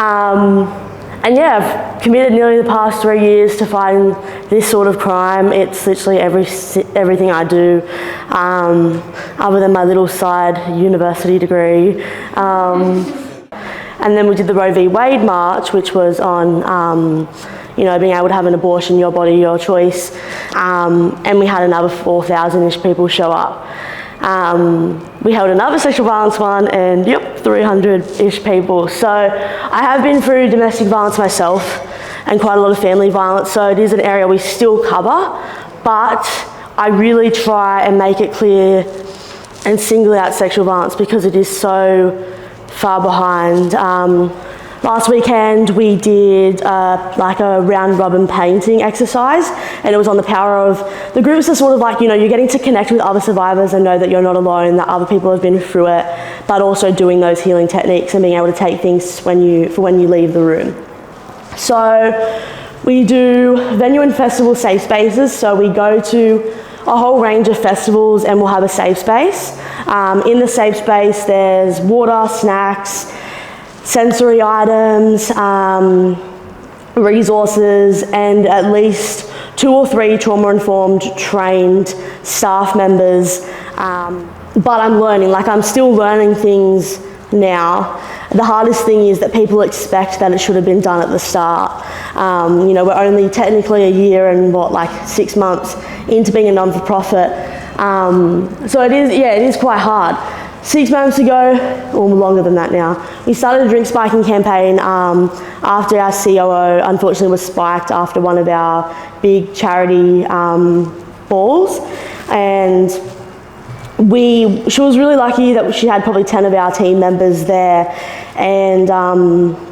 And yeah, I've committed nearly the past 3 years to fighting this sort of crime. It's literally everything I do, other than my little side university degree. And then we did the Roe v. Wade march, which was on, being able to have an abortion, your body, your choice. And we had another 4,000-ish people show up. We held another sexual violence one, and 300-ish people. So I have been through domestic violence myself and quite a lot of family violence, so it is an area we still cover, but I really try and make it clear and single out sexual violence because it is so far behind. Last weekend we did like a round robin painting exercise, and it was on the power of the groups are sort of like, you're getting to connect with other survivors and know that you're not alone, that other people have been through it, but also doing those healing techniques and being able to take things when you leave the room. So we do venue and festival safe spaces, so we go to a whole range of festivals and we'll have a safe space. In the safe space there's water, snacks, sensory items, resources, and at least 2 or 3 trauma-informed trained staff members. But I'm still learning things now. The hardest thing is that people expect that it should have been done at the start. We're only technically a year and 6 months into being a non-for-profit. So it is quite hard. 6 months ago, or longer than that now, we started a drink spiking campaign after our COO unfortunately was spiked after one of our big charity balls. And she was really lucky that she had probably 10 of our team members there. And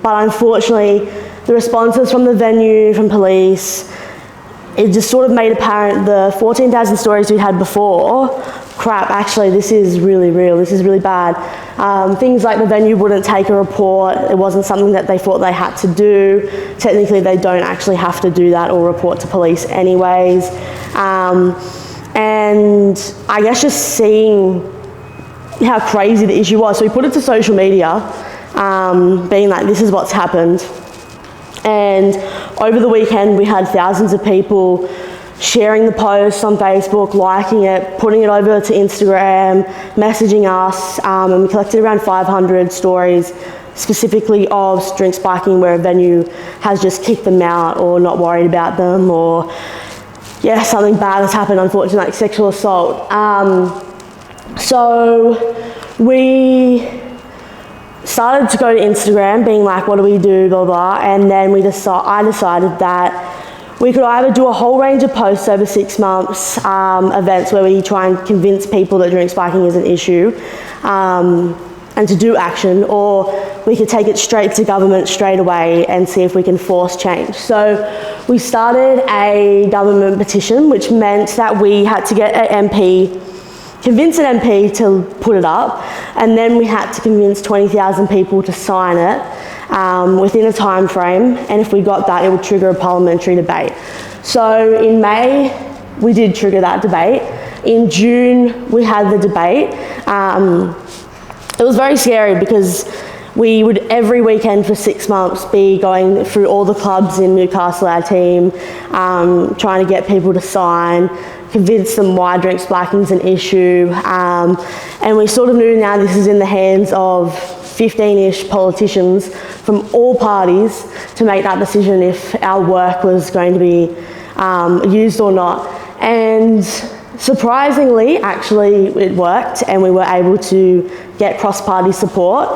but unfortunately, the responses from the venue, from police, it just sort of made apparent the 14,000 stories we had before, crap, actually this is really real, this is really bad. Things like the venue wouldn't take a report, it wasn't something that they thought they had to do. Technically they don't actually have to do that or report to police anyways. And I guess just seeing how crazy the issue was. So we put it to social media, being like, this is what's happened. And over the weekend we had thousands of people sharing the post on Facebook, liking it, putting it over to Instagram, messaging us, and we collected around 500 stories specifically of drink spiking where a venue has just kicked them out or not worried about them, or something bad has happened, unfortunately, like sexual assault. So we started to go to Instagram being like, what do we do, blah, blah, and then I decided that we could either do a whole range of posts over 6 months, events where we try and convince people that drink spiking is an issue, and to do action, or we could take it straight to government straight away and see if we can force change. So we started a government petition, which meant that we had to get an MP, convince an MP to put it up, and then we had to convince 20,000 people to sign it within a time frame, and if we got that, it would trigger a parliamentary debate. So in May, we did trigger that debate. In June, we had the debate. It was very scary because we would every weekend for 6 months be going through all the clubs in Newcastle, our team, trying to get people to sign, convince them why drink spiking is an issue, and we sort of knew now this is in the hands of 15-ish politicians from all parties to make that decision if our work was going to be used or not. And surprisingly, actually, it worked, and we were able to get cross-party support,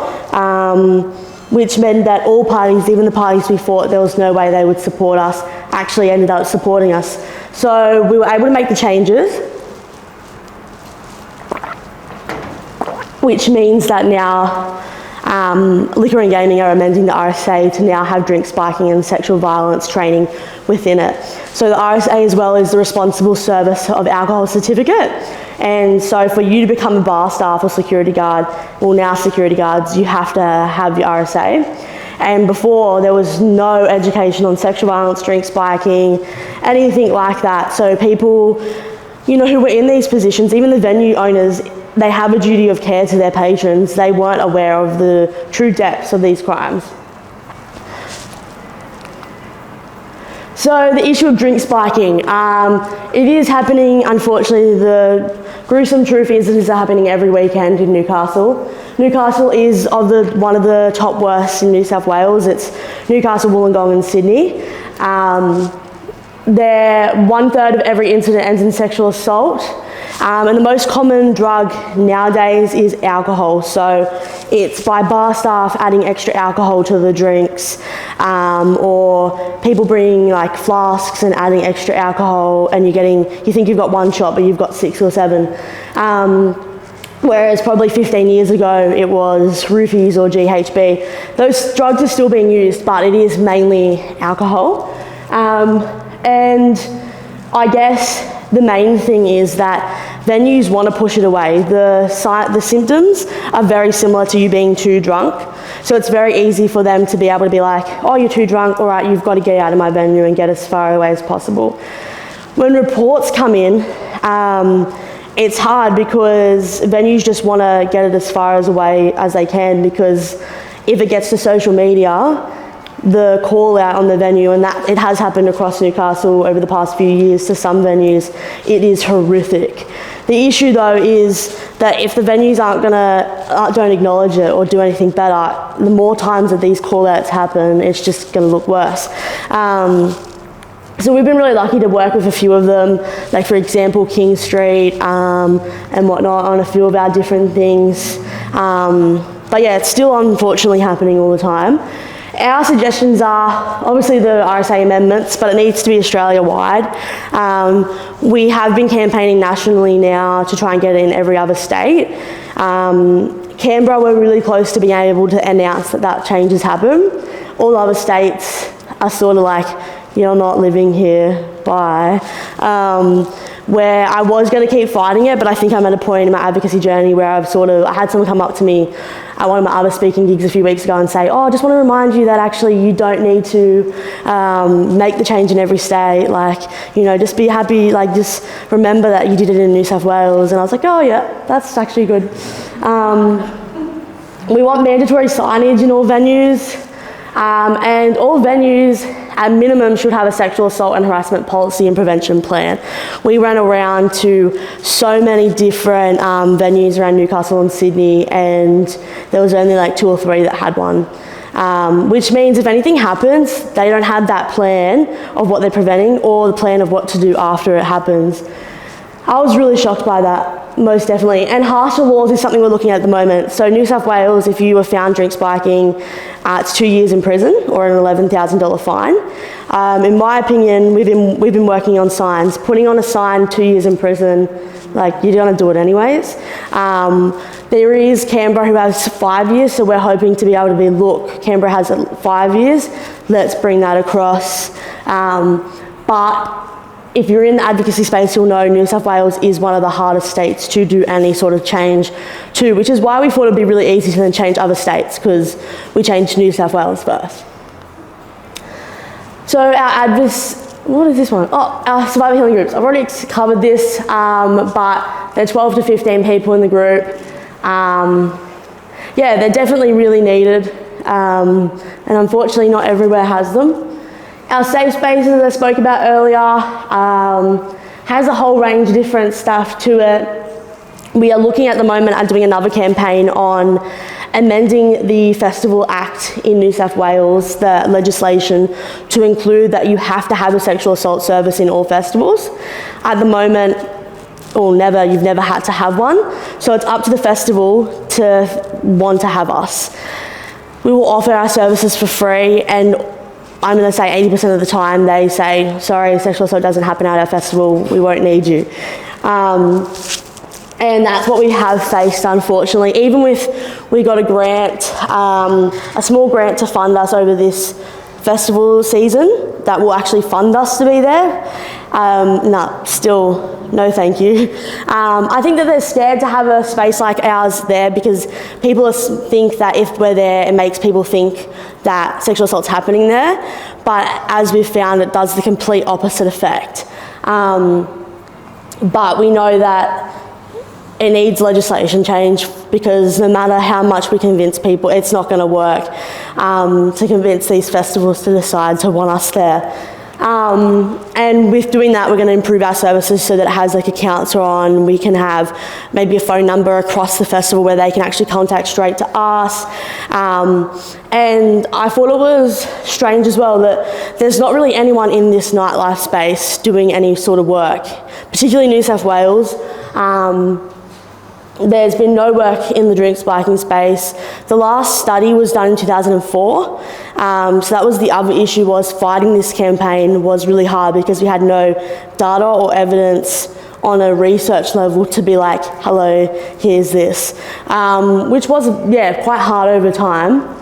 which meant that all parties, even the parties we thought there was no way they would support us, actually ended up supporting us. So we were able to make the changes, which means that now Liquor and Gaming are amending the RSA to now have drink spiking and sexual violence training within it. So the RSA as well is the responsible service of alcohol certificate. And so for you to become a bar staff or security guard, well now security guards, you have to have your RSA. And before there was no education on sexual violence, drink spiking, anything like that. So people, who were in these positions, even the venue owners, they have a duty of care to their patrons. They weren't aware of the true depths of these crimes. So the issue of drink spiking, it is happening, unfortunately. The gruesome truth is that it's happening every weekend in Newcastle. Newcastle is one of the top worst in New South Wales. It's Newcastle, Wollongong and Sydney. 1/3 of every incident ends in sexual assault. And the most common drug nowadays is alcohol. So it's by bar staff adding extra alcohol to the drinks, or people bringing like flasks and adding extra alcohol, and you think you've got one shot, but you've got 6 or 7. Whereas probably 15 years ago, it was roofies or GHB. Those drugs are still being used, but it is mainly alcohol. And I guess the main thing is that venues want to push it away. The symptoms are very similar to you being too drunk. So it's very easy for them to be able to be like, oh, you're too drunk, all right, you've got to get out of my venue and get as far away as possible. When reports come in, it's hard because venues just want to get it as far away as they can, because if it gets to social media, the call out on the venue, and that it has happened across Newcastle over the past few years to some venues, it is horrific. The issue though is that if the venues don't acknowledge it or do anything better, the more times that these call outs happen, it's just going to look worse. So we've been really lucky to work with a few of them, like for example King Street and whatnot, on a few of our different things. But yeah, it's still unfortunately happening all the time. Our suggestions are obviously the RSA amendments, but it needs to be Australia-wide. We have been campaigning nationally now to try and get it in every other state. Canberra, we're really close to being able to announce that changes happen. All other states are sort of like, you're not living here, bye. Where I was going to keep fighting it, but I think I'm at a point in my advocacy journey where I had someone come up to me at one of my other speaking gigs a few weeks ago and say, oh, I just want to remind you that actually you don't need to make the change in every state, just be happy, just remember that you did it in New South Wales. And I was like, oh yeah, that's actually good. We want mandatory signage in all venues, and all venues at minimum should have a sexual assault and harassment policy and prevention plan. We ran around to so many different venues around Newcastle and Sydney, and there was only like 2 or 3 that had one. Which means if anything happens, they don't have that plan of what they're preventing or the plan of what to do after it happens. I was really shocked by that, most definitely. And harsher laws is something we're looking at the moment. So New South Wales, if you were found drink spiking, it's 2 years in prison or an $11,000 fine. In my opinion, we've been working on signs. Putting on a sign, 2 years in prison, you're gonna do it anyways. There is Canberra who has 5 years, so we're hoping to be able to be, look, Canberra has 5 years, let's bring that across. But if you're in the advocacy space, you'll know New South Wales is one of the hardest states to do any sort of change to, which is why we thought it'd be really easy to then change other states, because we changed New South Wales first. So what is this one? Oh, our survivor healing groups. I've already covered this, but there are 12 to 15 people in the group. Yeah, they're definitely really needed, and unfortunately not everywhere has them. Our safe spaces, as I spoke about earlier, has a whole range of different stuff to it. We are looking at the moment at doing another campaign on amending the Festival Act in New South Wales, the legislation, to include that you have to have a sexual assault service in all festivals. At the moment, you've never had to have one, so it's up to the festival to want to have us. We will offer our services for free, and I'm going to say 80% of the time they say, sorry, sexual assault doesn't happen at our festival, we won't need you. And that's what we have faced, unfortunately. Even we got a grant, a small grant to fund us over this festival season that will actually fund us to be there. No thank you. I think that they're scared to have a space like ours there because people think that if we're there, it makes people think that sexual assault's happening there. But as we've found, it does the complete opposite effect. But we know that it needs legislation change because no matter how much we convince people, it's not going to work to convince these festivals to decide to want us there. And with doing that, we're going to improve our services so that it has like a counsellor on. We can have maybe a phone number across the festival where they can actually contact straight to us. And I thought it was strange as well that there's not really anyone in this nightlife space doing any sort of work, particularly New South Wales. There's been no work in the drink spiking space. The last study was done in 2004. So that was the other issue, was fighting this campaign was really hard because we had no data or evidence on a research level to be like, hello, here's this, which was, quite hard over time.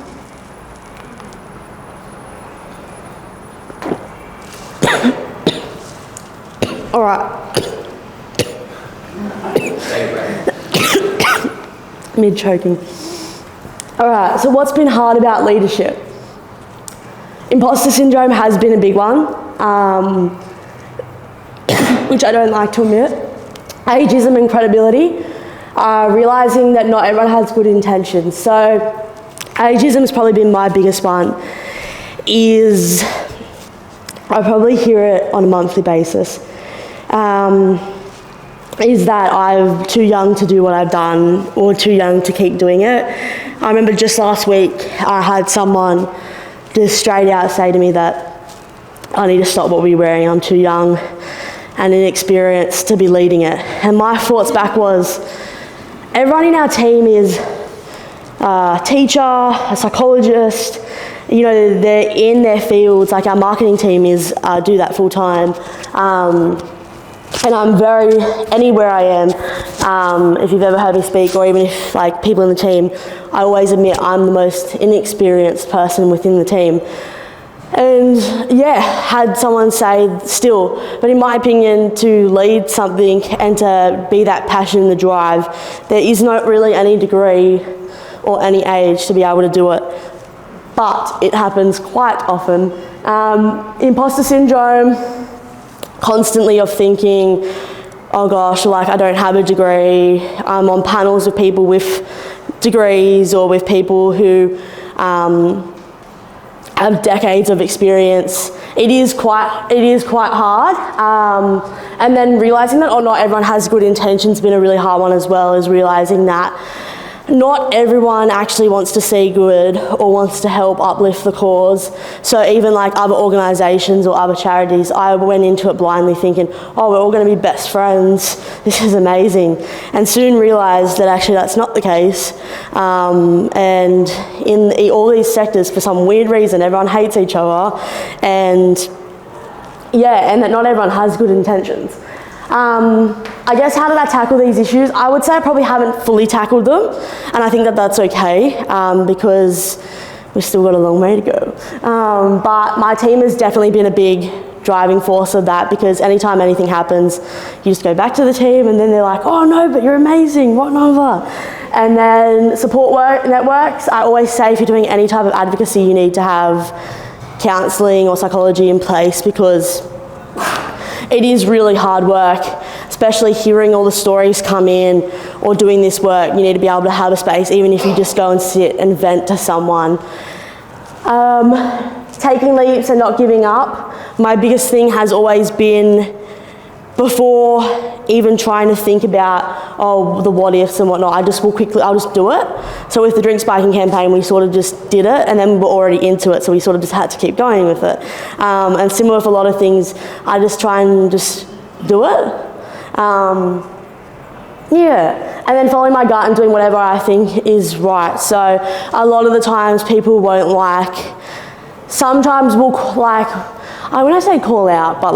All right. Mid-choking. All right, so what's been hard about leadership? Imposter syndrome has been a big one, which I don't like to admit. Ageism and credibility, realising that not everyone has good intentions. So ageism has probably been my biggest one, I probably hear it on a monthly basis, is that I'm too young to do what I've done or too young to keep doing it. I remember just last week I had someone just straight out say to me that I need to stop what we're wearing, I'm too young and inexperienced to be leading it. And my thoughts back was, everyone in our team is a teacher, a psychologist, you know, they're in their fields. Like our marketing team is do that full time. And I'm anywhere I am, if you've ever heard me speak, or even if like people in the team, I always admit I'm the most inexperienced person within the team. And had someone say still, but in my opinion, to lead something and to be that passion and the drive, there is not really any degree or any age to be able to do it. But it happens quite often. Imposter syndrome, constantly of thinking, oh gosh, like I don't have a degree. I'm on panels with people with degrees or with people who have decades of experience. It is quite hard. And then realising that not everyone has good intentions has been a really hard one as well, is realising that not everyone actually wants to see good or wants to help uplift the cause. So even like other organisations or other charities, I went into it blindly thinking, oh, we're all going to be best friends. This is amazing. And soon realised that actually that's not the case. And in all these sectors, for some weird reason, everyone hates each other. And that not everyone has good intentions. I guess how did I tackle these issues? I would say I probably haven't fully tackled them, and I think that that's okay, because we've still got a long way to go. But my team has definitely been a big driving force of that, because anytime anything happens, you just go back to the team and then they're like, oh no, but you're amazing, whatever. And then support networks, I always say if you're doing any type of advocacy, you need to have counselling or psychology in place, because it is really hard work, especially hearing all the stories come in or doing this work. You need to be able to have a space, even if you just go and sit and vent to someone. Taking leaps and not giving up. My biggest thing has always been, before even trying to think about, the what ifs and whatnot, I'll just do it. So with the drink spiking campaign, we sort of just did it, and then we were already into it, so we sort of just had to keep going with it. And similar with a lot of things, I just try and just do it. And then following my gut and doing whatever I think is right. So a lot of the times people won't sometimes we'll when I say call out, but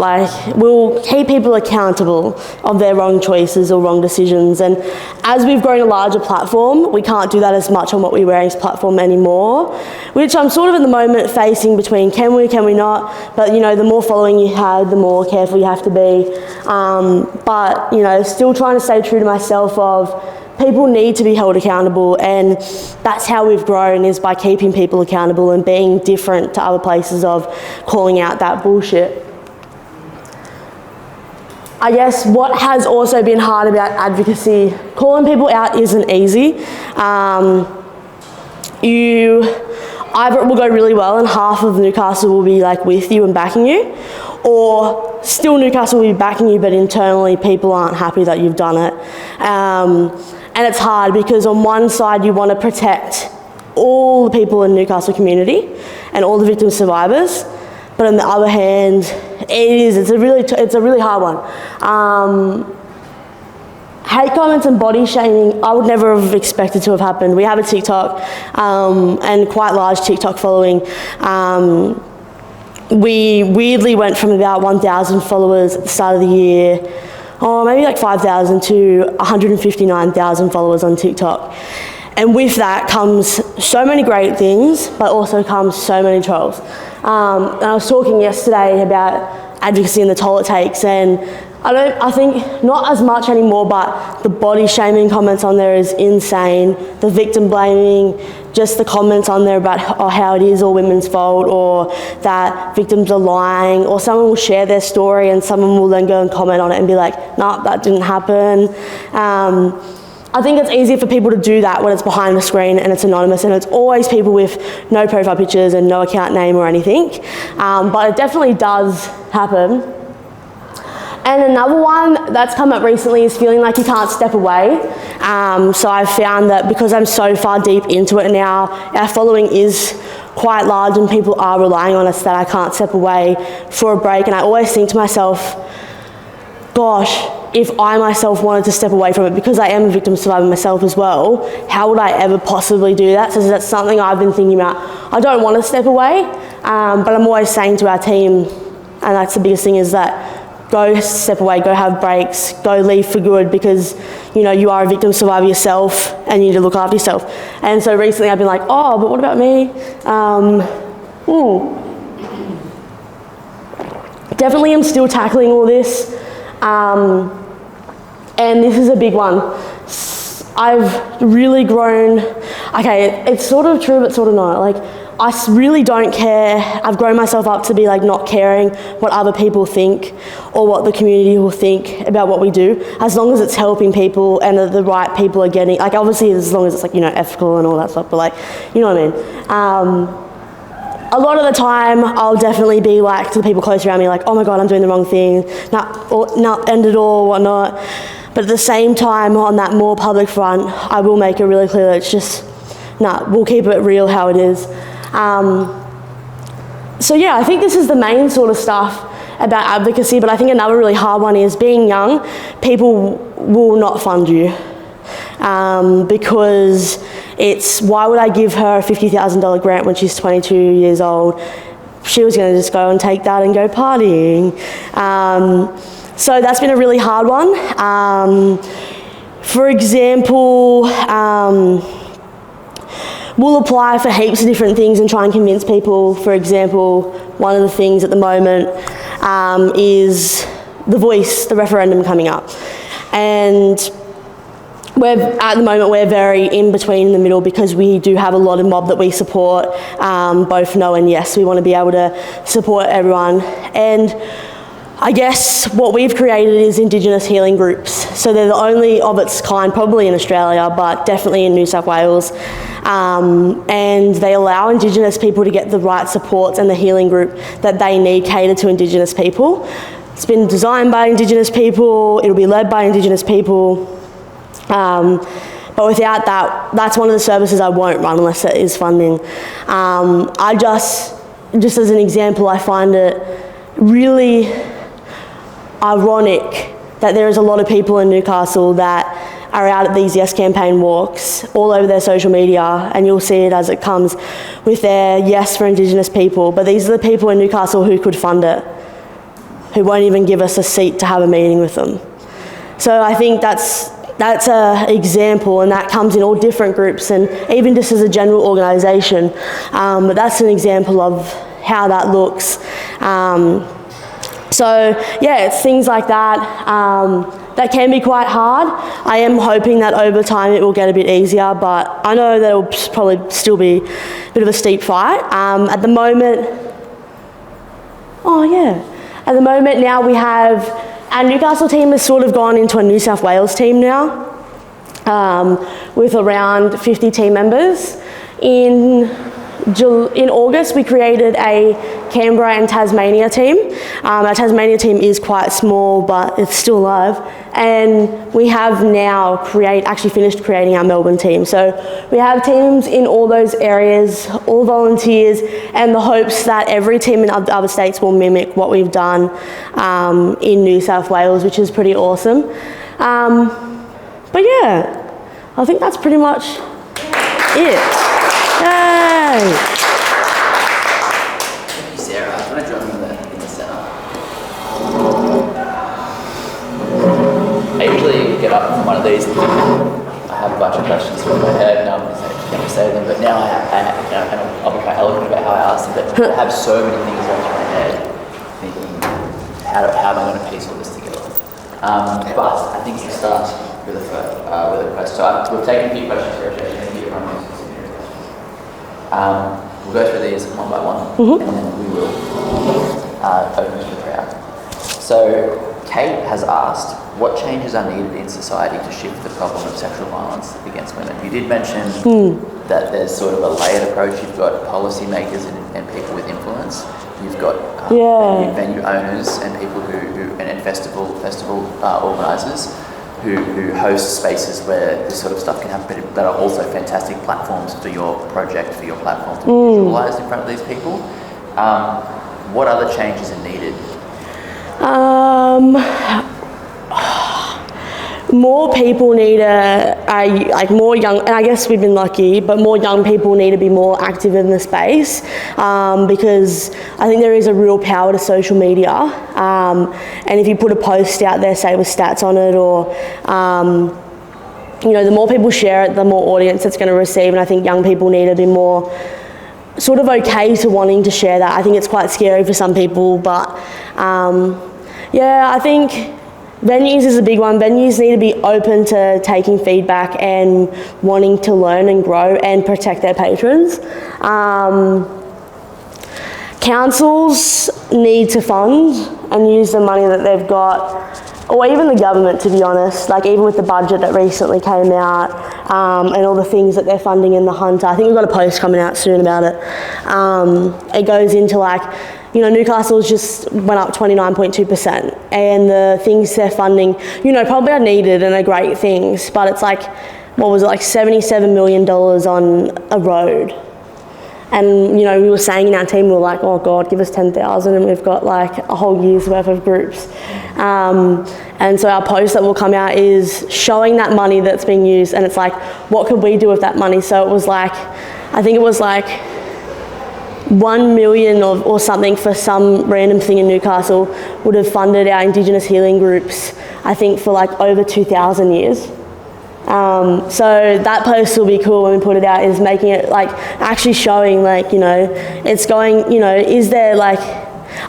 we'll keep people accountable of their wrong choices or wrong decisions. And as we've grown a larger platform, we can't do that as much on What We Wearing's platform anymore, which I'm sort of at the moment facing between can we not, but the more following you have, the more careful you have to be. But still trying to stay true to myself of, people need to be held accountable, and that's how we've grown, is by keeping people accountable and being different to other places of calling out that bullshit. I guess what has also been hard about advocacy, calling people out isn't easy. either it will go really well and half of Newcastle will be like with you and backing you, or still Newcastle will be backing you, but internally people aren't happy that you've done it. And it's hard because on one side you want to protect all the people in Newcastle community and all the victim survivors, but on the other hand, it's a really hard one. Hate comments and body shaming, I would never have expected to have happened. We have a TikTok and quite large TikTok following. We weirdly went from about 1,000 followers at the start of the year, or maybe like 5,000 to 159,000 followers on TikTok. And with that comes so many great things, but also comes so many trolls. And I was talking yesterday about advocacy and the toll it takes, and I think not as much anymore, but the body shaming comments on there is insane. The victim blaming, just the comments on there about how it is all women's fault, or that victims are lying, or someone will share their story and someone will then go and comment on it and be like, nah, that didn't happen. I think it's easier for people to do that when it's behind the screen and it's anonymous, and it's always people with no profile pictures and no account name or anything. But it definitely does happen. And another one that's come up recently is feeling like you can't step away. So I've found that because I'm so far deep into it now, our following is quite large and people are relying on us, that I can't step away for a break. And I always think to myself, gosh, if I myself wanted to step away from it, because I am a victim survivor myself as well, how would I ever possibly do that? So that's something I've been thinking about. I don't want to step away, but I'm always saying to our team, and that's the biggest thing, is that go step away, go have breaks, go leave for good, because you are a victim survivor yourself and you need to look after yourself. And so recently I've been like, oh, but what about me? Definitely I'm still tackling all this. And this is a big one. I've really grown, okay, it's sort of true but sort of not. Like, I really don't care. I've grown myself up to be like not caring what other people think or what the community will think about what we do, as long as it's helping people and the right people are getting, like obviously as long as it's like, ethical and all that stuff, but like, you know what I mean? A lot of the time I'll definitely be like to the people close around me like, oh my God, I'm doing the wrong thing, not end it all, whatnot. But at the same time, on that more public front, I will make it really clear that it's just, we'll keep it real how it is. So yeah, I think this is the main sort of stuff about advocacy, but I think another really hard one is being young, people will not fund you. Because it's, why would I give her a $50,000 grant when she's 22 years old? She was going to just go and take that and go partying. So that's been a really hard one. For example, we'll apply for heaps of different things and try and convince people. For example, one of the things at the moment is the Voice, the referendum coming up. And at the moment we're very in between, in the middle, because we do have a lot of mob that we support, both no and yes. We want to be able to support everyone. And I guess what we've created is Indigenous healing groups. So they're the only of its kind, probably in Australia, but definitely in New South Wales. And they allow Indigenous people to get the right supports and the healing group that they need catered to Indigenous people. It's been designed by Indigenous people, it'll be led by Indigenous people. But without that, that's one of the services I won't run unless there is funding. I just as an example, I find it really ironic that there is a lot of people in Newcastle that are out at these Yes campaign walks all over their social media, and you'll see it as it comes with their Yes for Indigenous people, but these are the people in Newcastle who could fund it, who won't even give us a seat to have a meeting with them. So I think that's an example, and that comes in all different groups and even just as a general organisation. But that's an example of how that looks. So yeah, it's things like that that can be quite hard. I am hoping that over time it will get a bit easier, but I know that it will probably still be a bit of a steep fight. At the moment now we have, our Newcastle team has sort of gone into a New South Wales team now, with around 50 team members. In in August, we created a Canberra and Tasmania team. Our Tasmania team is quite small, but it's still alive. And we have now actually finished creating our Melbourne team. So we have teams in all those areas, all volunteers, and the hopes that every team in other states will mimic what we've done in New South Wales, which is pretty awesome. But yeah, I think that's pretty much it. Yay! Thank you, Sarah. I'm going to join you in the centre. I usually get up from one of these and I have a bunch of questions in my head and I'm going to say them, but now I'll be quite eloquent about how I ask them, but I have so many things going through my head thinking, how am I going to piece all this together? But I think we start with a question. So we've taken a few questions here, thank you everyone who's considering questions. We'll go through these one by one, and then we will open to the crowd. So Kate has asked, what changes are needed in society to shift the problem of sexual violence against women? You did mention that there's sort of a layered approach. You've got policymakers and people with influence. You've got venue owners and people and festival organisers who host spaces where this sort of stuff can happen, but that are also fantastic platforms for your project, for your platform to be visualised in front of these people. What other changes are needed? More people need more young, and I guess we've been lucky, but more young people need to be more active in the space because I think there is a real power to social media. And if you put a post out there, say with stats on it, or the more people share it, the more audience it's going to receive. And I think young people need to be more sort of okay to wanting to share that. I think it's quite scary for some people, but I think venues is a big one. Venues need to be open to taking feedback and wanting to learn and grow and protect their patrons. Councils need to fund and use the money that they've got, or even the government, to be honest, like even with the budget that recently came out and all the things that they're funding in the Hunter. I think we've got a post coming out soon about it. It goes into Newcastle's just went up 29.2%, and the things they're funding, probably are needed and are great things, but it's $77 million on a road. And, we were saying in our team, we were like, oh God, give us 10,000 and we've got a whole year's worth of groups. And so our post that will come out is showing that money that's being used, and it's what could we do with that money? So it was I think it was 1 million or something for some random thing in Newcastle would have funded our Indigenous healing groups, I think, for over 2,000 years. So that post will be cool when we put it out, is making it actually showing it's going, is there I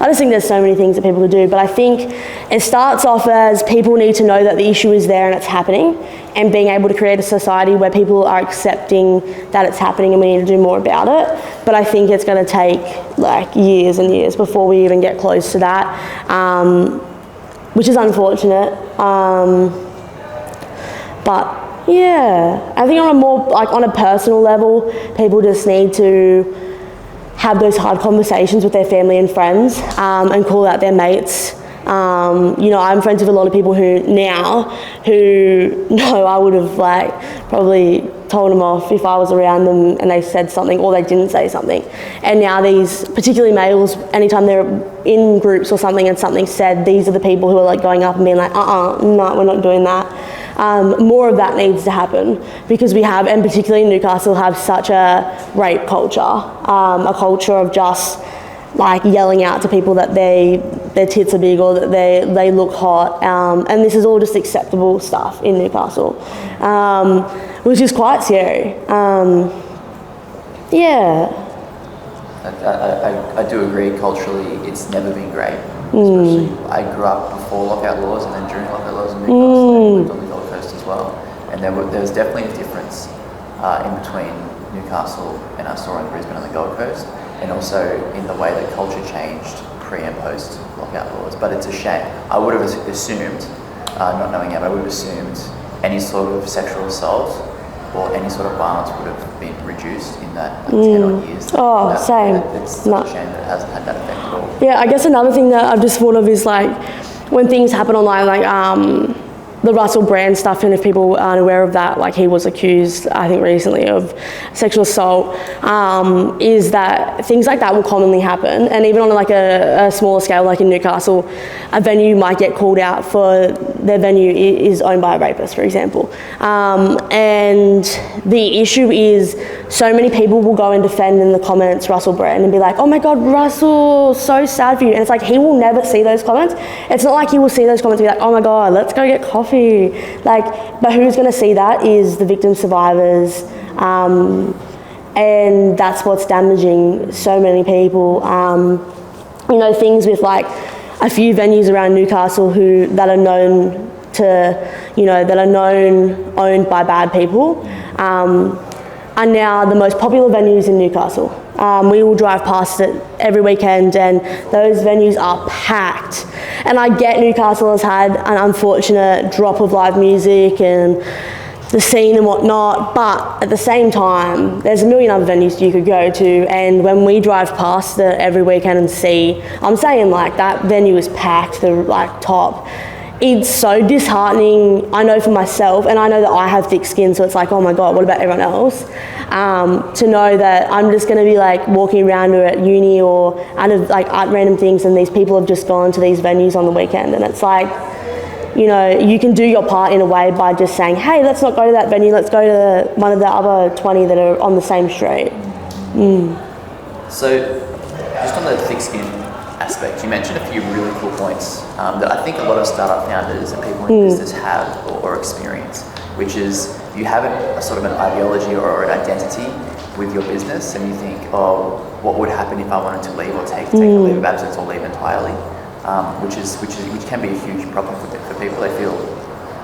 just think there's so many things that people could do, but I think it starts off as people need to know that the issue is there and it's happening, and being able to create a society where people are accepting that it's happening and we need to do more about it. But I think it's going to take years and years before we even get close to that, which is unfortunate. But yeah, I think on a more on a personal level, people just need to have those hard conversations with their family and friends, and call out their mates. I'm friends with a lot of people who I would have probably told them off if I was around them and they said something or they didn't say something. And now these, particularly males, anytime they're in groups or something and something's said, these are the people who are going up and being no, we're not doing that. More of that needs to happen, because we have, and particularly in Newcastle, have such a rape culture, a culture of just yelling out to people that their tits are big or that they look hot, and this is all just acceptable stuff in Newcastle, which is quite scary. I do agree. Culturally, it's never been great. Especially, I grew up before lockout laws and then during lockout laws in Newcastle, and lived on the Gold Coast as well. And there was definitely a difference in between Newcastle and I saw in Brisbane and the Gold Coast, and also in the way that culture changed pre and post lockout laws. But it's a shame. I would have assumed, not knowing it, I would have assumed any sort of sexual assault or any sort of violence would have been reduced in that 10 odd years. Oh, same. It's such a shame that it hasn't had that effect at all. Yeah, I guess another thing that I've just thought of is like when things happen online, like the Russell Brand stuff, and if people aren't aware of that, like he was accused, I think recently, of sexual assault, is that things like that will commonly happen. And even on like a smaller scale, like in Newcastle, a venue might get called out for their venue is owned by a rapist, for example. And the issue is so many people will go and defend in the comments Russell Brand and be like, oh my God, Russell, so sad for you. And it's like, he will never see those comments. It's not like he will see those comments and be like, oh my God, let's go get coffee. Like, but who's going to see that is the victim survivors, and that's what's damaging so many people. You know, things with like a few venues around Newcastle that are known to, you know, that are owned by bad people, are now the most popular venues in Newcastle. We will drive past it every weekend and those venues are packed. And I get Newcastle has had an unfortunate drop of live music and the scene and whatnot, but at the same time, there's a million other venues you could go to, and when we drive past it every weekend and see, I'm saying like that venue is packed, the like top. It's so disheartening, I know for myself, and I know that I have thick skin, so it's like, oh my God, what about everyone else? To know that I'm just going to be like walking around or at uni or at random things, and these people have just gone to these venues on the weekend, and it's like, you know, you can do your part in a way by just saying, hey, let's not go to that venue, let's go to one of the other 20 that are on the same street. So, just on the thick skin aspect, you mentioned a few really cool points that I think a lot of startup founders and people in business have or experience, which is you have a sort of an ideology or an identity with your business, and you think, oh, what would happen if I wanted to leave or take a leave of absence or leave entirely, which can be a huge problem for people. They feel,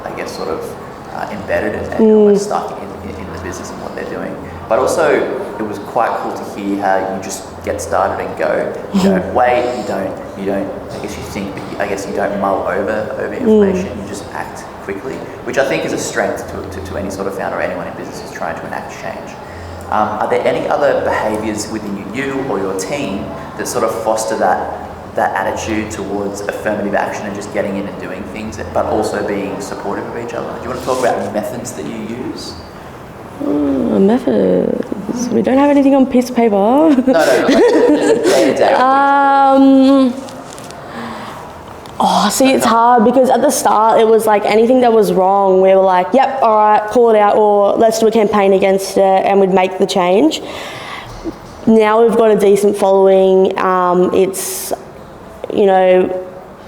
I guess, sort of embedded and almost stuck in the business and what they're doing. But also, it was quite cool to hear how you just get started and go. You don't wait. You don't. I guess you think, but I guess you don't mull over information. You just act quickly, which I think is a strength to any sort of founder or anyone in business who's trying to enact change. Are there any other behaviours within you or your team that sort of foster that attitude towards affirmative action and just getting in and doing things, but also being supportive of each other? Do you want to talk about methods that you use? Methods. We don't have anything on piece of paper. No, like day-to-day. See, it's hard because at the start it was like anything that was wrong, we were like, yep, all right, call it out, or let's do a campaign against it, and we'd make the change. Now we've got a decent following. It's, you know,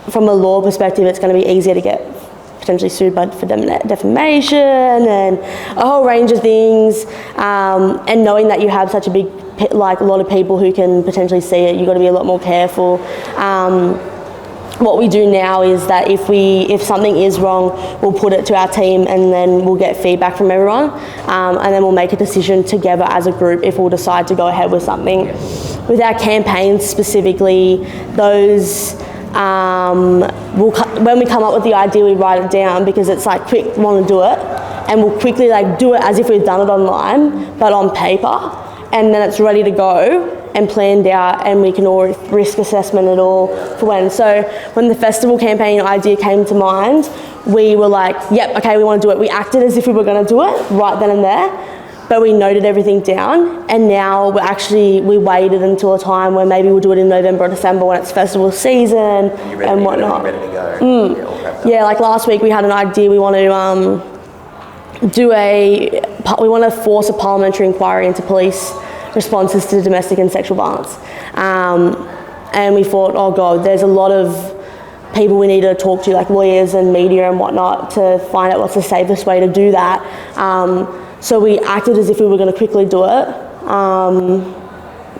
from a law perspective, it's going to be easier to get potentially sued for defamation and a whole range of things. And knowing that you have such a big, like a lot of people who can potentially see it, you've got to be a lot more careful. What we do now is that if something is wrong, we'll put it to our team and then we'll get feedback from everyone, and then we'll make a decision together as a group if we'll decide to go ahead with something. With our campaigns specifically, those when we come up with the idea, we write it down because it's like, quick, want to do it, and we'll quickly like do it as if we've done it online, but on paper, and then it's ready to go and planned out, and we can all risk assessment it all for when. So when the festival campaign idea came to mind, we were like, yep, okay, we want to do it. We acted as if we were going to do it right then and there, but we noted everything down, and now we waited until a time where maybe we'll do it in November or December when it's festival season and whatnot. Ready to go. Yeah, like last week we had an idea, we want to force a parliamentary inquiry into police responses to domestic and sexual violence. And we thought, oh God, there's a lot of people we need to talk to, like lawyers and media and whatnot, to find out what's the safest way to do that. So we acted as if we were going to quickly do it.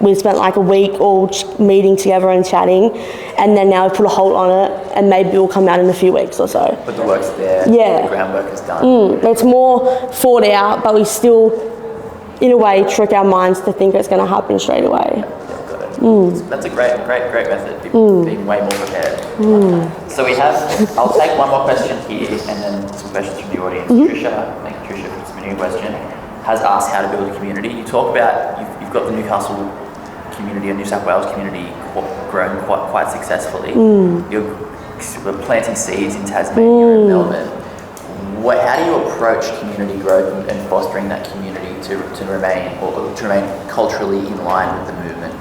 We spent like a week all meeting together and chatting, and then now we've put a hold on it, and maybe it will come out in a few weeks or so. But the work's there, yeah. The groundwork is done. It's more thought out, but we still, in a way, trick our minds to think it's going to happen straight away. Yeah, got it. That's a great method, being way more prepared. So I'll take one more question here, and then some questions from the audience. Trisha, thank you, Trisha, for submitting a question. has asked how to build a community. You talk about, you've got the Newcastle community and New South Wales community grown quite successfully. You're planting seeds in Tasmania and Melbourne. How do you approach community growth and fostering that community to remain culturally in line with the movement?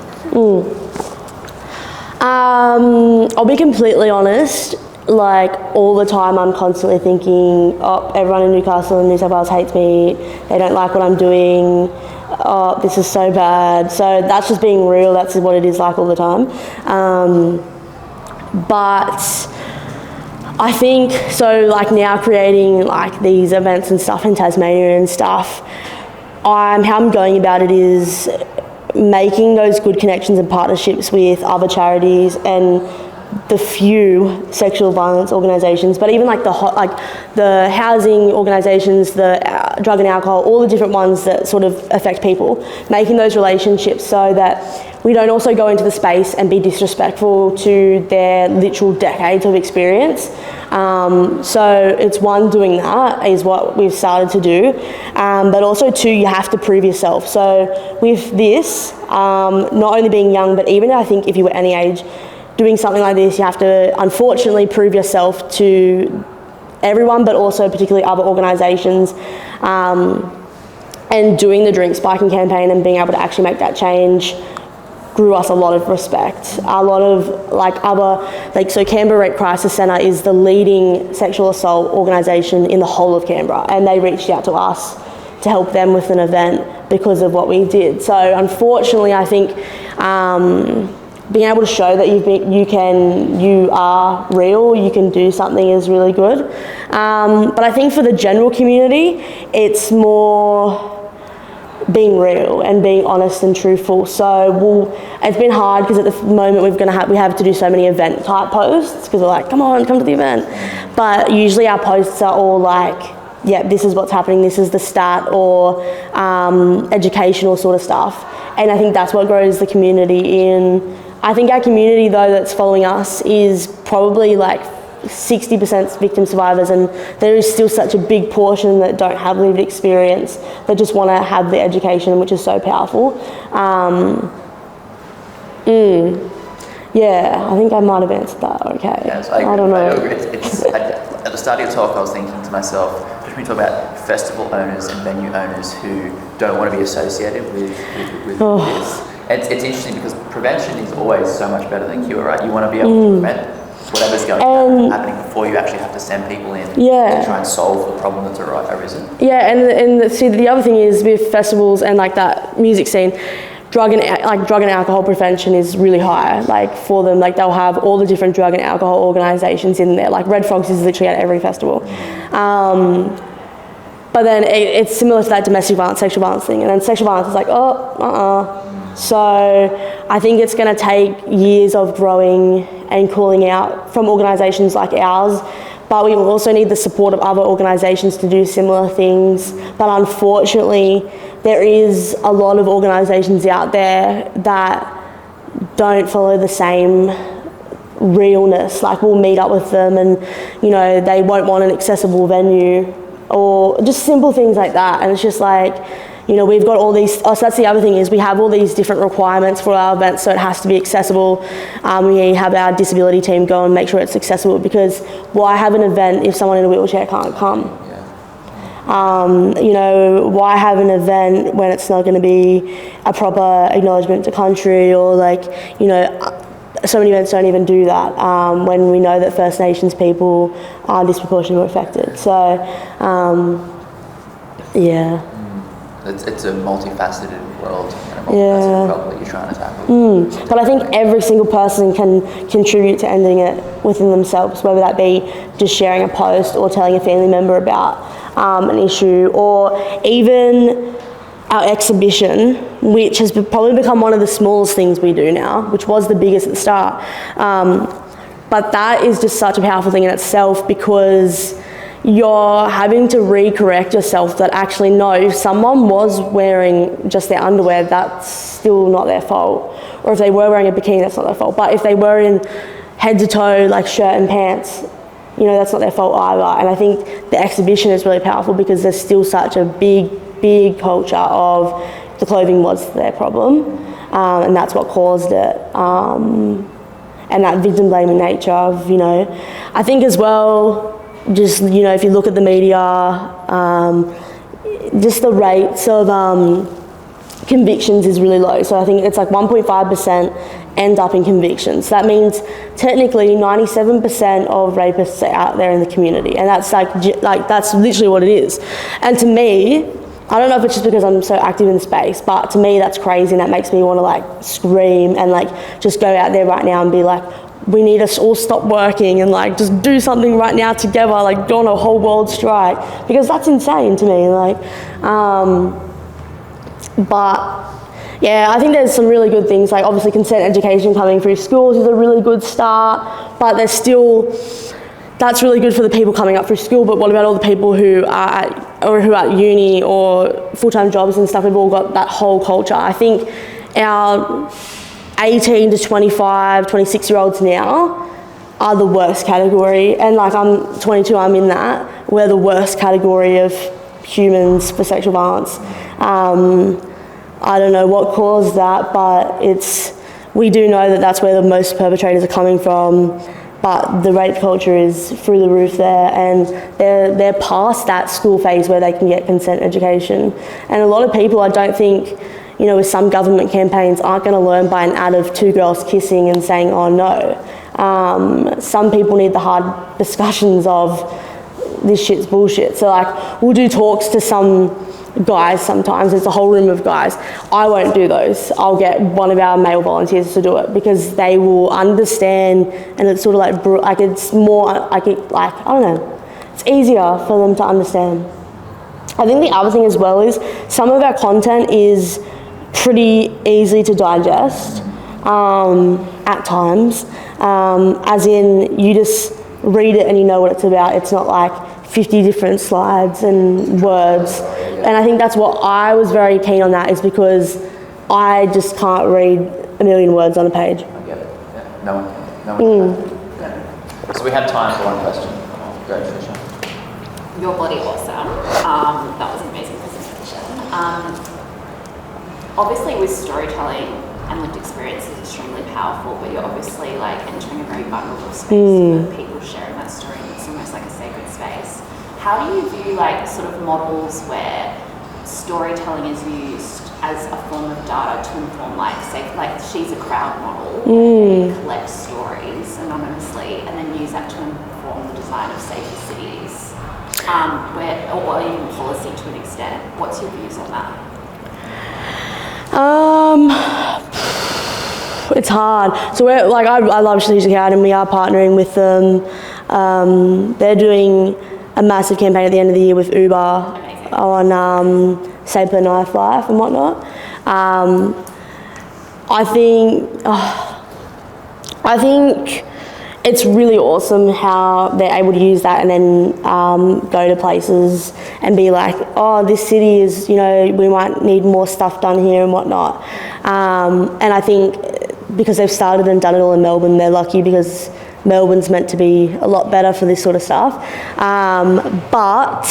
I'll be completely honest. Like all the time, I'm constantly thinking, "Oh, everyone in Newcastle and New South Wales hates me. They don't like what I'm doing. Oh, this is so bad." So that's just being real. That's what it is like all the time. But I think so. Like now, creating like these events and stuff in Tasmania and stuff. How I'm going about it is making those good connections and partnerships with other charities and the few sexual violence organisations, but even like the housing organisations, the drug and alcohol, all the different ones that sort of affect people, making those relationships so that we don't also go into the space and be disrespectful to their literal decades of experience. So it's one, doing that is what we've started to do, but also two, you have to prove yourself. So with this, not only being young, but even I think if you were any age, doing something like this, you have to unfortunately prove yourself to everyone, but also particularly other organisations. And doing the drink spiking campaign and being able to actually make that change grew us a lot of respect. A lot of so Canberra Rape Crisis Centre is the leading sexual assault organisation in the whole of Canberra, and they reached out to us to help them with an event because of what we did. So unfortunately, I think being able to show that you are real, you can do something is really good. But I think for the general community, it's more being real and being honest and truthful. So it's been hard because at the moment we have to do so many event type posts because we're like, come to the event. But usually our posts are all like, yeah, this is what's happening, this is the stat, or educational sort of stuff. And I think that's what grows the community in. I think our community, though, that's following us is probably like 60% victim survivors, and there is still such a big portion that don't have lived experience, that just want to have the education, which is so powerful. Yeah, I think I might have answered that okay. Yes, I don't know. At the start of your talk, I was thinking to myself, when we talk about festival owners and venue owners who don't want to be associated with this, it's interesting because prevention is always so much better than cure, right? You want to be able to prevent whatever's going to happening before you actually have to send people in to try and solve the problem that's arisen. Yeah, and see, the other thing is with festivals and like that music scene, drug and alcohol prevention is really high. Like for them, like they'll have all the different drug and alcohol organisations in there. Like Red Frogs is literally at every festival. But then it's similar to that domestic violence, sexual violence thing. And then sexual violence is like, So I think it's going to take years of growing and calling out from organisations like ours, but we also need the support of other organisations to do similar things. But unfortunately, there is a lot of organisations out there that don't follow the same realness. Like we'll meet up with them and, they won't want an accessible venue or just simple things like that. And it's just like, we've got all these, so that's the other thing is we have all these different requirements for our events, so it has to be accessible. We have our disability team go and make sure it's accessible, because why have an event if someone in a wheelchair can't come? Why have an event when it's not going to be a proper acknowledgement to country, or so many events don't even do that when we know that First Nations people are disproportionately affected. So, It's a multifaceted world and a multifaceted problem that you're trying to tackle. But I think every single person can contribute to ending it within themselves, whether that be just sharing a post or telling a family member about an issue, or even our exhibition, which has probably become one of the smallest things we do now, which was the biggest at the start. But that is just such a powerful thing in itself, because you're having to recorrect yourself that actually, no, if someone was wearing just their underwear, that's still not their fault. Or if they were wearing a bikini, that's not their fault. But if they were in head to toe, like shirt and pants, that's not their fault either. And I think the exhibition is really powerful because there's still such a big big culture of the clothing was their problem, and that's what caused it. And that victim blaming nature of, I think as well, just, if you look at the media, just the rates of convictions is really low. So I think it's like 1.5% end up in convictions. That means technically 97% of rapists are out there in the community, and that's like that's literally what it is. And to me, I don't know if it's just because I'm so active in the space, but to me that's crazy, and that makes me want to like scream and like just go out there right now and be like, we need to all stop working and like just do something right now together, like go on a whole world strike, because that's insane to me. Like, but yeah, I think there's some really good things, like obviously consent education coming through schools is a really good start, but there's still, that's really good for the people coming up through school, but what about all the people who are at uni or full-time jobs and stuff? We've all got that whole culture. I think our 18 to 25, 26-year-olds now are the worst category, and like I'm 22, I'm in that. We're the worst category of humans for sexual violence. I don't know what caused that, but we do know that that's where the most perpetrators are coming from. But the rape culture is through the roof there, and they're past that school phase where they can get consent education. And a lot of people, I don't think, with some government campaigns, aren't going to learn by an ad of two girls kissing and saying, oh no. Some people need the hard discussions of this shit's bullshit. So like, we'll do talks to some guys sometimes, there's a whole room of guys. I won't do those. I'll get one of our male volunteers to do it, because they will understand, and it's sort of like it's more, I don't know, it's easier for them to understand. I think the other thing as well is some of our content is pretty easy to digest at times, as in you just read it and you know what it's about. It's not like 50 different slides and words. And I think that's what I was very keen on, that is because I just can't read a million words on a page. I get it. Yeah. No one can. Yeah. So we have time for one question. Go, Tricia. Your body awesome. That was an amazing presentation. Obviously with storytelling and lived experience is extremely powerful, but you're obviously like entering a very vulnerable space with people sharing that story. It's almost like a sacred space. How do you view like sort of models where storytelling is used as a form of data to inform, like say, like she's a crowd model, and collect stories anonymously and then use that to inform the design of safer cities, or even policy to an extent? What's your views on that? It's hard. So we're like, I love Strategic Out, and we are partnering with them. They're doing a massive campaign at the end of the year with Uber on Save Per Knife Life and whatnot. I think it's really awesome how they're able to use that and then go to places and be like, oh, this city is, we might need more stuff done here and whatnot. And I think because they've started and done it all in Melbourne, they're lucky, because Melbourne's meant to be a lot better for this sort of stuff. But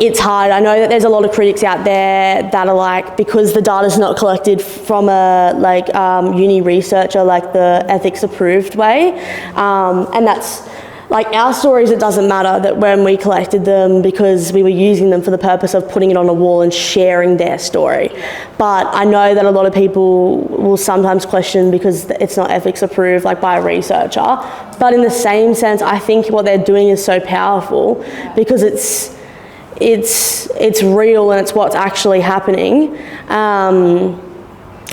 it's hard. I know that there's a lot of critics out there that are like, because the data's not collected from a uni researcher, like the ethics approved way, and that's like our stories, it doesn't matter that when we collected them, because we were using them for the purpose of putting it on a wall and sharing their story. But I know that a lot of people will sometimes question because it's not ethics approved, like by a researcher. But in the same sense, I think what they're doing is so powerful, because it's real and it's what's actually happening. And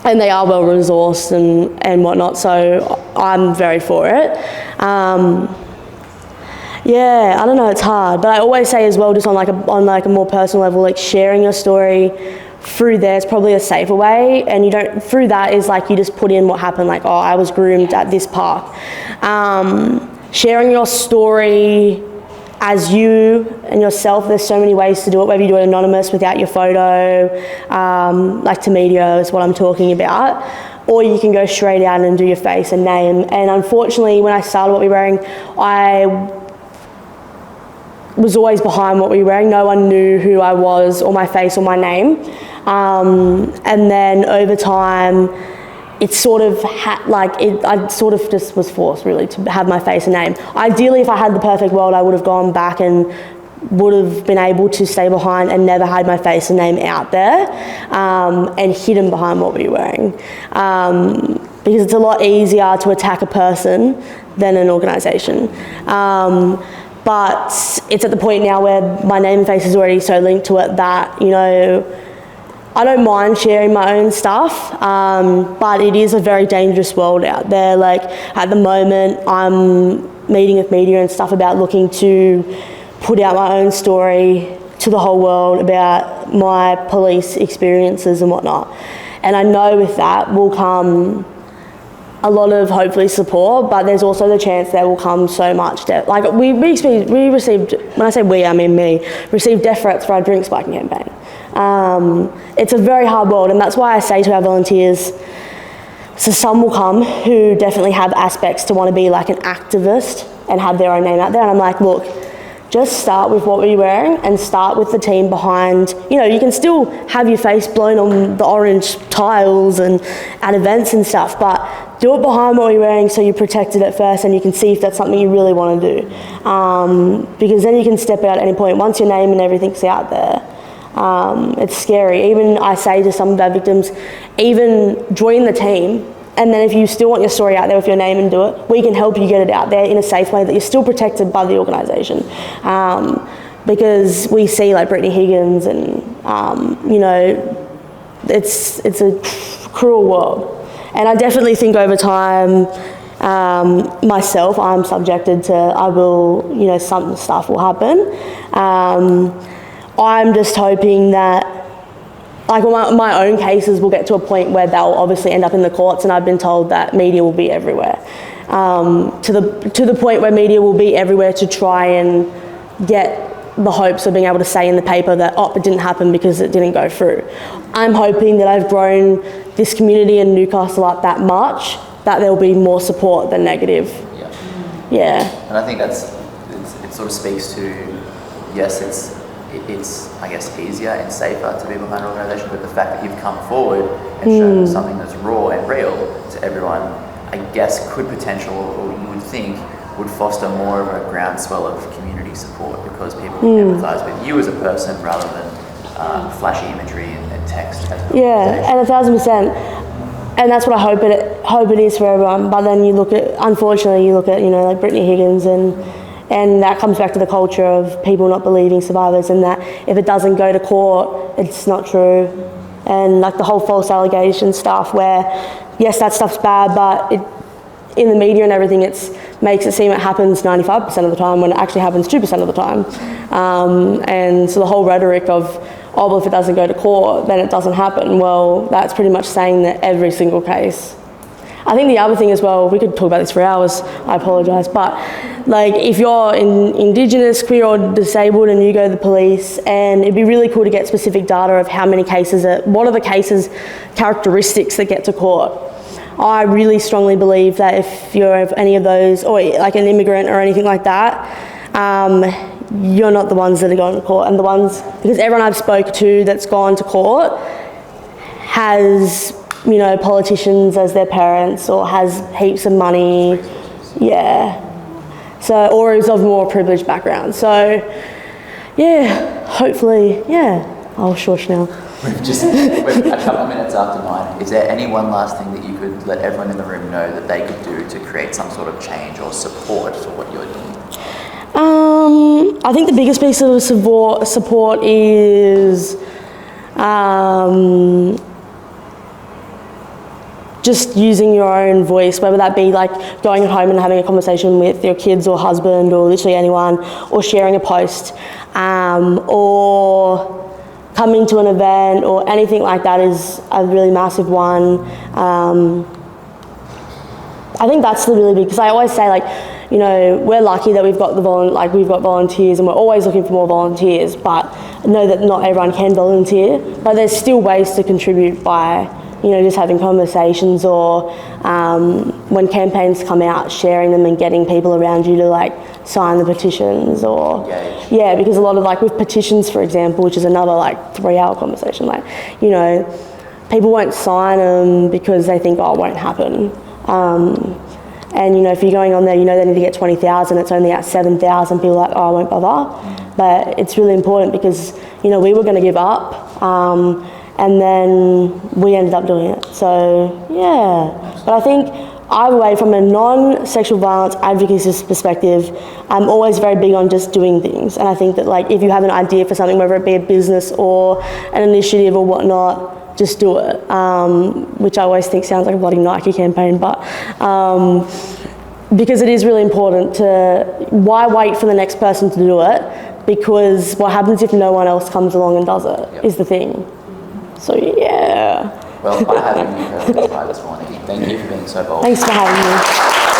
they are well resourced and whatnot, so I'm very for it. Yeah, I don't know, it's hard, but I always say as well, just on a more personal level, like sharing your story through there is probably a safer way, and through that is like you just put in what happened, like, oh, I was groomed at this park. Sharing your story as you and yourself, there's so many ways to do it, whether you do it anonymous without your photo, like to media is what I'm talking about, or you can go straight out and do your face and name. And unfortunately, when I started What We're Wearing, was always behind what we were wearing. No one knew who I was or my face or my name. And then over time, it sort of I sort of just was forced really to have my face and name. Ideally, if I had the perfect world, I would have gone back and would have been able to stay behind and never had my face and name out there, and hidden behind what we were wearing. Because it's a lot easier to attack a person than an organisation. But it's at the point now where my name and face is already so linked to it that, you know, I don't mind sharing my own stuff, but it is a very dangerous world out there. Like, at the moment, I'm meeting with media and stuff about looking to put out my own story to the whole world about my police experiences and whatnot. And I know with that will come a lot of, hopefully, support, but there's also the chance there will come so much death. Like, we received, when I say we, I mean me, received death threats for our drink spiking campaign. It's a very hard world, and that's why I say to our volunteers, so some will come who definitely have aspects to want to be like an activist and have their own name out there, and I'm like, look, just start with what we're wearing and start with the team behind. You know, you can still have your face blown on the orange tiles and at events and stuff, but do it behind what you're wearing so you're protected at first and you can see if that's something you really want to do. Because then you can step out at any point. Once your name and everything's out there, it's scary. Even I say to some of our victims, even join the team, and then if you still want your story out there with your name and do it, we can help you get it out there in a safe way that you're still protected by the organisation. Because we see like Brittany Higgins and, you know, it's a cruel world. And I definitely think over time, myself, I'm subjected to, I will, you know, some stuff will happen. I'm just hoping that, like, my own cases will get to a point where they'll obviously end up in the courts, and I've been told that media will be everywhere. To the point where media will be everywhere to try and get the hopes of being able to say in the paper that, oh, it didn't happen because it didn't go through. I'm hoping that I've grown this community in Newcastle up that much that there'll be more support than negative. Yeah. And I think it sort of speaks to, yes, it's I guess easier and safer to be behind an organisation, but the fact that you've come forward and shown something that's raw and real to everyone, I guess could potential, or you would think, would foster more of a groundswell of community support because people can empathise with you as a person rather than flashy imagery and text. Yeah, and 1,000%. And that's what I hope it is for everyone. But then unfortunately, you look at, you know, like Brittany Higgins, and that comes back to the culture of people not believing survivors, and that if it doesn't go to court, it's not true. And like the whole false allegation stuff where, yes, that stuff's bad, but in the media and everything, it makes it seem it happens 95% of the time when it actually happens 2% of the time. And so the whole rhetoric of, oh, well, if it doesn't go to court, then it doesn't happen. Well, that's pretty much saying that every single case. I think the other thing as well, we could talk about this for hours, I apologise, but like if you're Indigenous, queer or disabled and you go to the police, and it'd be really cool to get specific data of how many cases, what are the cases characteristics that get to court. I really strongly believe that if you're any of those, or like an immigrant or anything like that, you're not the ones that are going to court. And the ones, because everyone I've spoke to that's gone to court has, you know, politicians as their parents or has heaps of money. Yeah. So, or is of more privileged background. So, yeah, hopefully, yeah. I'll shush now. We're a couple of minutes after 9. Is there any one last thing that you could let everyone in the room know that they could do to create some sort of change or support for what you're doing? I think the biggest piece of support is just using your own voice, whether that be like going home and having a conversation with your kids or husband or literally anyone, or sharing a post, or coming to an event or anything like that is a really massive one. I think that's the really big, because I always say, like, you know, we're lucky that we've got volunteers, and we're always looking for more volunteers, but know that not everyone can volunteer, but there's still ways to contribute by, you know, just having conversations, or when campaigns come out, sharing them and getting people around you to like sign the petitions or Engage. yeah, because a lot of like with petitions, for example, which is another like 3-hour conversation, like, you know, people won't sign them because they think, oh, it won't happen. And you know, if you're going on there, you know they need to get 20,000, it's only at 7,000, people are like, oh, I won't bother. But it's really important because, you know, we were going to give up and then we ended up doing it. So, yeah. But I think either way, from a non-sexual violence advocacy perspective, I'm always very big on just doing things. And I think that like if you have an idea for something, whether it be a business or an initiative or whatnot, just do it, which I always think sounds like a bloody Nike campaign, but because it is really important to, why wait for the next person to do it? Because what happens if no one else comes along and does it is the thing. So yeah. Well, I have been incredibly inspired this morning. Thank you for being so bold. Thanks for having me.